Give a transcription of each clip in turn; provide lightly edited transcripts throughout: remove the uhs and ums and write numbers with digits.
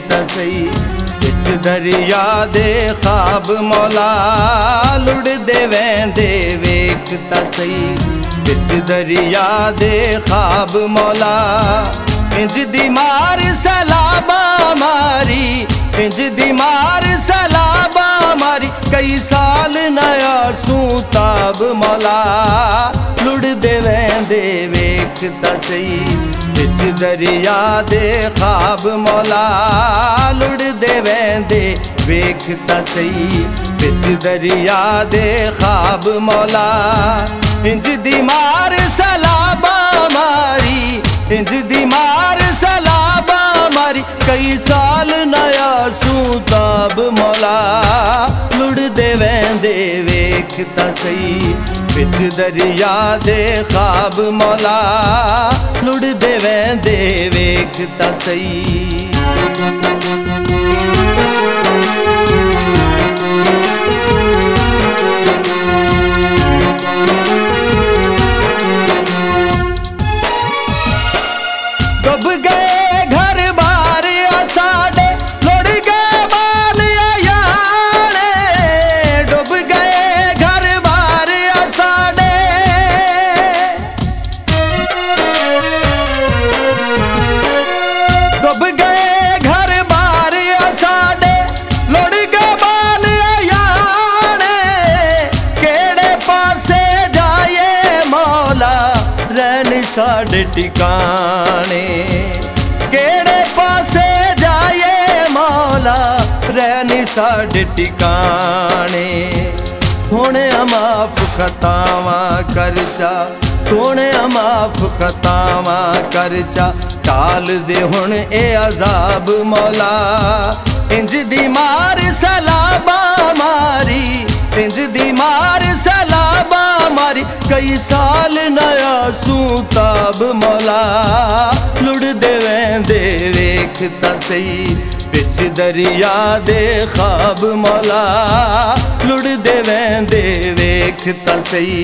ता सही बिच दरिया दे ख्वाब मौला लुड़ दे वेंदे वेख ता सही बिच दरिया दे ख्वाब मौला इंज दी मार सलाबा मारी इंज दी मार सलाबा मारी कई साल नया सूताब मौला लुड़ दे वेंदे वेख ता सही बिच दरिया दे ख्वाब मौला लुड़ दे वेंदे वेख ता सही बिच दरिया दे ख्वाब मौला इंज दी मार सलाबा मारी इंज दी मार सलाबा मारी कई साल नया सूताब मौला लुड़ दे वेंदे वेख ता सही बिच दरिया दे ख्वाब मौला लुड़ दे वेंदे वेख ता सही डुब गए घर बार साडे लुड़ गए बाल याने डुब गए घर बार साडे डुब गए घर बार साडे लुड़ गए बाल याने केड़े पासे जाए मौला रहन साडे ठिकाने केड़े पासे जाए मौला रहनी साडे ठिकाने सोने माफ खतावा करचा सोने माफ खतावा करचा टाल दे हुण ए अजाब मौला इंज दी मार सलाबा मारी इंज दी मार सलाबा मारी कई साल नया सूताब मौला लुड़ दे वेंदे वेख ता सही बिच दरिया दे ख्वाब मौला लुड़ दे वेंदे वेख ता सही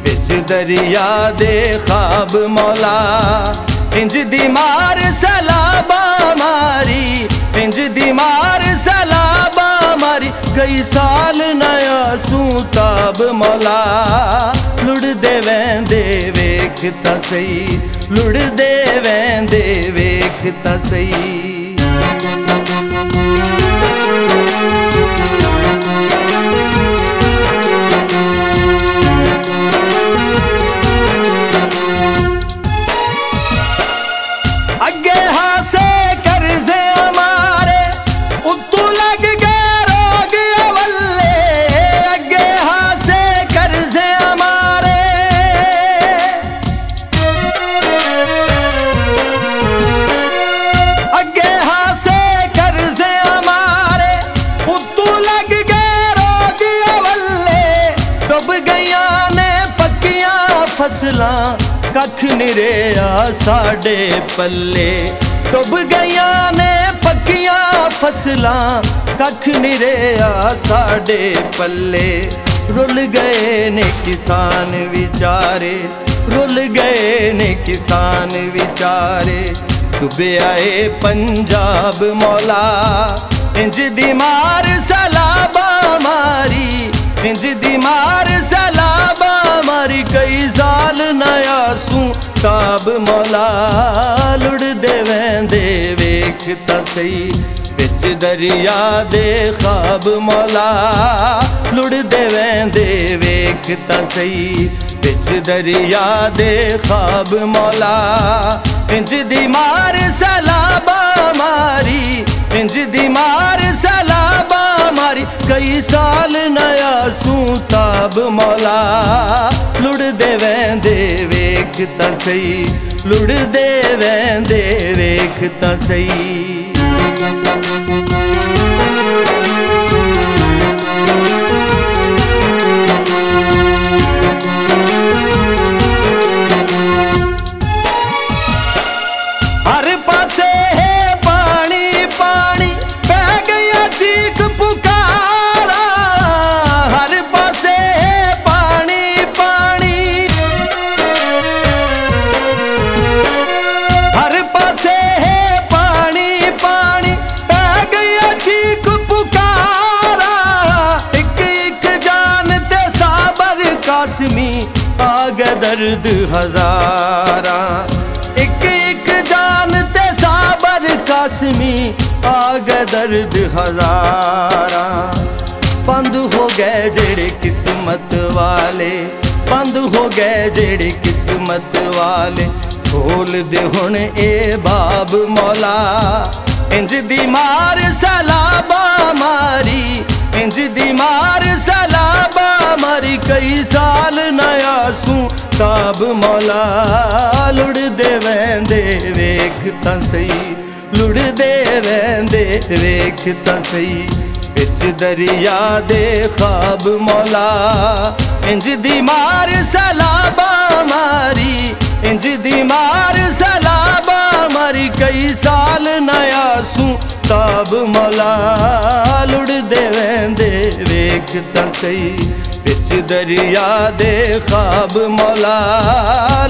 बिच दरिया दे ख्वाब मौला इंज दी मार सलाबा मारी इंज दी मार सलाबा मारी कई साल नया सूताब मौला लुड़ दे वेंदे वेख ता सही लुड़ दे वेंदे वेख ता सही अगे हासे कर्जे हमारे उतू लग गए रोग अवल्ले अगे हासे कर्जे हमारे अगे हासे कर्जे हमारे उतू लग गए रोग अवल्ले डुब गईया ने पक्कियां फसलां कख निरे आ साडे पल्ले डुब गईया ने पक्कियां फसलां कख निरे आ साडे पल्ले रुल गए ने किसान विचारे रुल गए ने किसान विचारे डुबे आए पंजाब मौला इंज दी मार सलाबा मारी इंज दी मार सलाबा मारी कई साल नया सूताब मौला लुड़ दे वेंदे वेख ता सही बिच दरिया दे ख्वाब मौला लुड़ दे वेंदे वेख ता सही बिच दरिया दे ख्वाब मौला इंज दी मार सलाबा मारी इंज दी मार सलाबा मारी कई साल नया सूताब मौला लुड़ दे वेंदे वेख ता सही लुड़ दे वेंदे वेख ता सही हर पासे है पानी पानी पै गया चीख पुकारा हर पासे है पानी पानी हर पासे है पानी पानी दर्द हजारा। एक एक जान ते साबर कासमी आ गए दर्द हजारा। बंद हो गए जेड़े किस्मत वाले, बंद हो गए जेड़े किस्मत वाले। खोल दे हुण ए बाब मौला, इंज दी मार सलाबा मारी, इंज दी मार सलाबा मारी। कई साल नया सू ताब मौला, लुड़ दे वेंदे वेख तां सही, लुड़ दे वेंदे वेख तां सही। बिच दरिया दे ख्वाब मौला, इंज दी मार सलाबा मारी, इंज दी मार सलाबा मारी। कई साल नया सू ताब मौला, लुड़ दे वेंदे वेख तां सही। बिच दरिया दे ख्वाब मौला,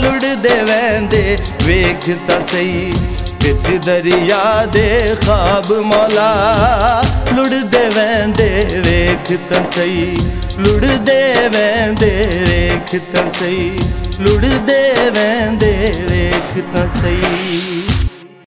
लुड़ दे वेंदे वेख तां सही। बिच दरिया दे ख्वाब मौला, लुड़ दे वेंदे वेख तां सही, लुड़ दे वेंदे वेख तां सही, लुड़ दे वेंदे वेख तां सही।